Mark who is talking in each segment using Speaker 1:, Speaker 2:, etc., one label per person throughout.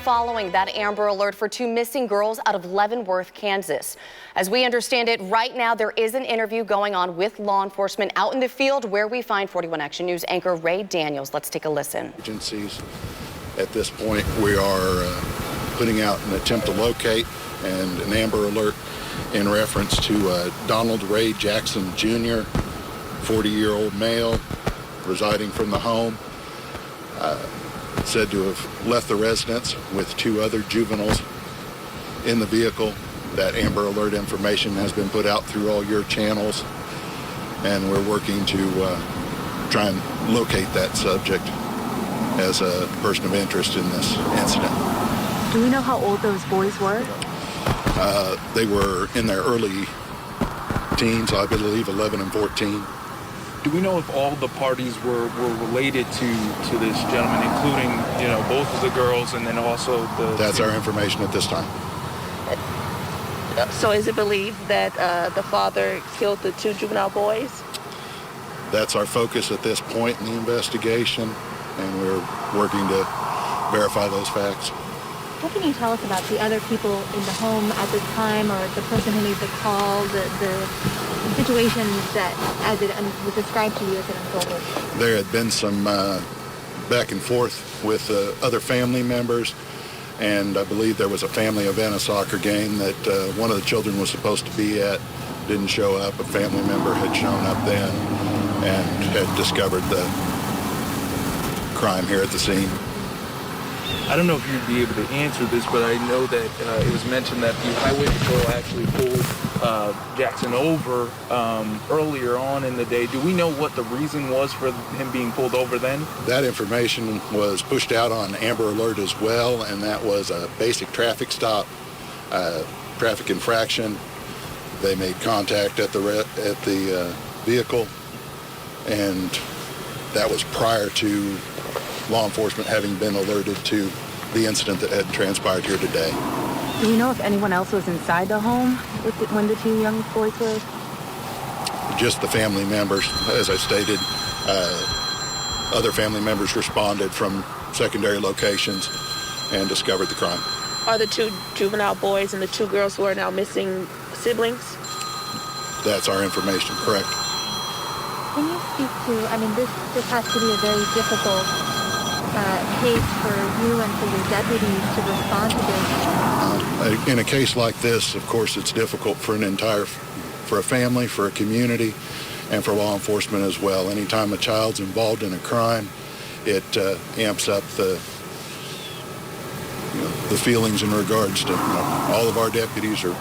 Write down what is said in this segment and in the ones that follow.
Speaker 1: following that Amber Alert for two missing girls out of Leavenworth, Kansas. As we understand it, right now there is an interview going on with law enforcement out in the field where we find 41 Action News anchor Ray Daniels. Let's take a listen.
Speaker 2: Agencies, at this point, we are putting out an attempt to locate and an Amber Alert in reference to Donald Ray Jackson Jr., 40-year-old male, residing from the home, said to have left the residence with two other juveniles in the vehicle. That Amber Alert information has been put out through all your channels, and we're working to try and locate that subject as a person of interest in this incident.
Speaker 3: Do we know how old those boys were?
Speaker 2: They were in their early teens, I believe 11 and 14.
Speaker 4: Do we know if all the parties were related to this gentleman, including, both of the girls and then also the...
Speaker 2: That's our information at this time.
Speaker 5: So is it believed that the father killed the two juvenile boys?
Speaker 2: That's our focus at this point in the investigation, and we're working to verify those facts.
Speaker 3: What can you tell us about the other people in the home at the time, or the person who made the call, the situation that, as it was described to you as it unfolded?
Speaker 2: There had been some back and forth with other family members, and I believe there was a family event, a soccer game, that one of the children was supposed to be at, didn't show up. A family member had shown up then and had discovered the crime here at the scene.
Speaker 4: I don't know if you'd be able to answer this, but I know that it was mentioned that the highway patrol actually pulled Jackson over earlier on in the day. Do we know what the reason was for him being pulled over then?
Speaker 2: That information was pushed out on Amber Alert as well, and that was a basic traffic stop, traffic infraction. They made contact at the vehicle, and that was prior to law enforcement having been alerted to the incident that had transpired here today.
Speaker 3: Do we know if anyone else was inside the home when the two young boys were?
Speaker 2: Just the family members. As I stated, other family members responded from secondary locations and discovered the crime.
Speaker 5: Are the two juvenile boys and the two girls who are now missing siblings? That's our information, correct.
Speaker 3: Can you speak to, this has to be a very difficult case for you and for your deputies to respond to this?
Speaker 2: In a case like this, of course, it's difficult for for a family, for a community, and for law enforcement as well. Anytime a child's involved in a crime, it amps up the feelings in regards to all of our deputies are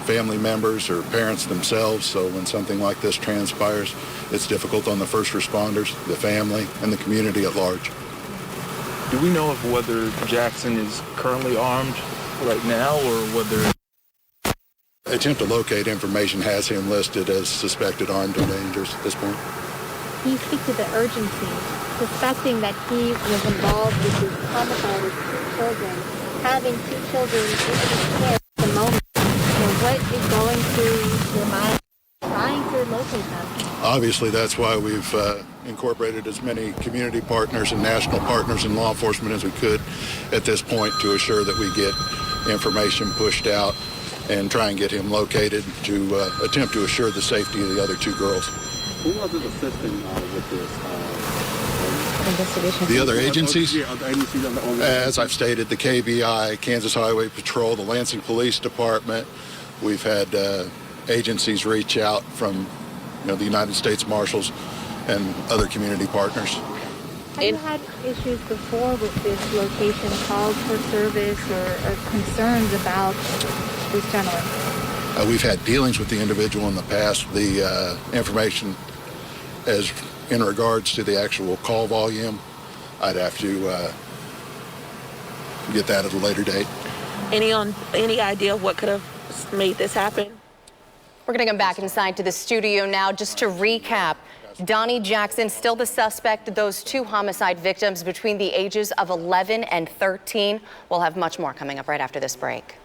Speaker 2: family members or parents themselves. So when something like this transpires, it's difficult on the first responders, the family, and the community at large.
Speaker 4: Do we know of whether Jackson is currently armed right now, or whether...
Speaker 2: Attempt to locate information has him listed as suspected armed and dangerous at this point.
Speaker 3: Can you speak to the urgency, suspecting that he was involved with this homicide of two children, having two children in his care at the moment? What is going through your mind trying to locate them?
Speaker 2: Obviously, that's why we've incorporated as many community partners and national partners in law enforcement as we could at this point to assure that we get information pushed out and try and get him located to attempt to assure the safety of the other two girls.
Speaker 6: Who was assisting with this
Speaker 3: investigation?
Speaker 2: The other agencies?
Speaker 6: Yeah, other agencies on the organization.
Speaker 2: As I've stated, the KBI, Kansas Highway Patrol, the Lansing Police Department. We've had agencies reach out from the United States Marshals and other community partners.
Speaker 3: Have you had issues before with this location, calls for service or concerns about this gentleman?
Speaker 2: We've had dealings with the individual in the past. The information as in regards to the actual call volume, I'd have to get that at a later date.
Speaker 5: Any idea of what could have made this happen?
Speaker 1: We're going to come back inside to the studio now just to recap. Donnie Jackson, still the suspect, those two homicide victims between the ages of 11 and 13. We'll have much more coming up right after this break.